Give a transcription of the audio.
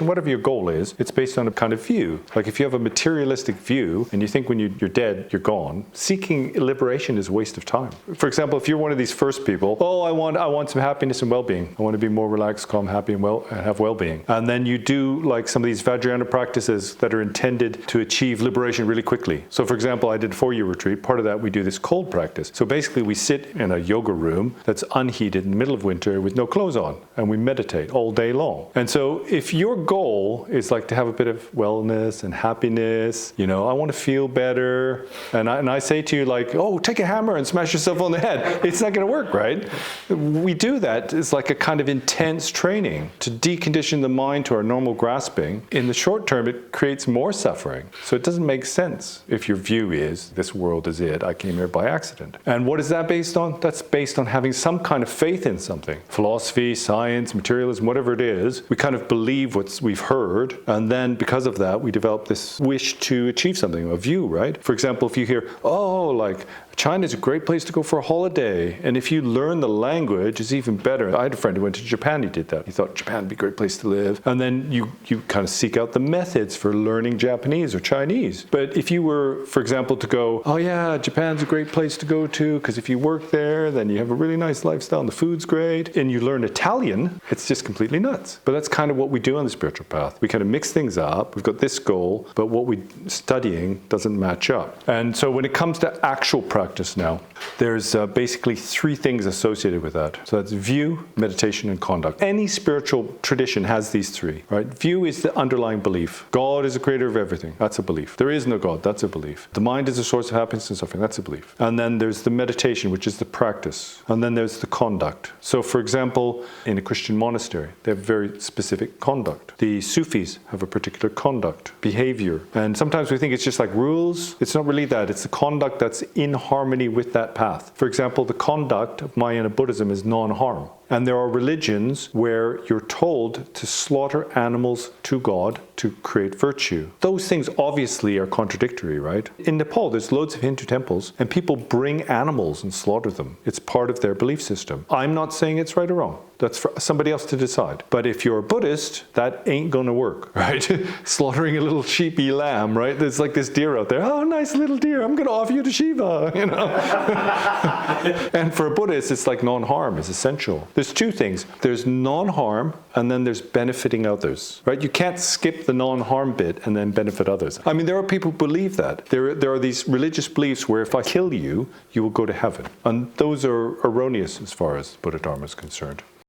Whatever your goal is, it's based on a kind of view. Like if you have a materialistic view and you think when you're dead, you're gone, seeking liberation is a waste of time. For example, if you're one of these first people, oh, I want some happiness and well-being. I want to be more relaxed, calm, happy, and have well-being. And then you do like some of these Vajrayana practices that are intended to achieve liberation really quickly. So for example, I did a 4-year retreat. Part of that, we do this cold practice. So basically we sit in a yoga room that's unheated in the middle of winter with no clothes on, and we meditate all day long. And so if your goal is like to have a bit of wellness and happiness, I want to feel better, and I say to you like, oh, take a hammer and smash yourself on the head. It's not going to work, right? We do that. It's like a kind of intense training to decondition the mind to our normal grasping. In the short term, it creates more suffering. So it doesn't make sense if your view is, this world is it, I came here by accident. And what is that based on? That's based on having some kind of faith in something. Philosophy, science, materialism, whatever it is, we kind of believe what we've heard, and then because of that, we develop this wish to achieve something, a view, right? For example, if you hear, oh, like, China's a great place to go for a holiday, and if you learn the language, it's even better. I had a friend who went to Japan, he did that. He thought Japan would be a great place to live. And then you kind of seek out the methods for learning Japanese or Chinese. But if you were, for example, to go, oh yeah, Japan's a great place to go to, because if you work there, then you have a really nice lifestyle and the food's great, and you learn Italian, it's just completely nuts. But that's kind of what we do on the spiritual path. We kind of mix things up. We've got this goal, but what we're studying doesn't match up. And so when it comes to actual practice now, there's basically 3 things associated with that. So that's view, meditation, and conduct. Any spiritual tradition has these 3, right? View is the underlying belief. God is the creator of everything. That's a belief. There is no God. That's a belief. The mind is the source of happiness and suffering. That's a belief. And then there's the meditation, which is the practice. And then there's the conduct. So for example, in a Christian monastery, they have very specific conduct. The Sufis have a particular conduct, behavior. And sometimes we think it's just like rules. It's not really that. It's the conduct that's in harmony with that path. For example, the conduct of Mahayana Buddhism is non-harm. And there are religions where you're told to slaughter animals to God to create virtue. Those things obviously are contradictory, right? In Nepal, there's loads of Hindu temples, and people bring animals and slaughter them. It's part of their belief system. I'm not saying it's right or wrong. That's for somebody else to decide. But if you're a Buddhist, that ain't gonna work, right? Slaughtering a little sheepy lamb, right? There's like this deer out there. Oh, nice little deer. I'm gonna offer you to Shiva, And for a Buddhist, it's like non-harm is essential. There's 2 things. There's non-harm, and then there's benefiting others, right? You can't skip the non-harm bit and then benefit others. I mean, there are people who believe that. There are these religious beliefs where if I kill you, you will go to heaven. And those are erroneous as far as Buddha Dharma is concerned.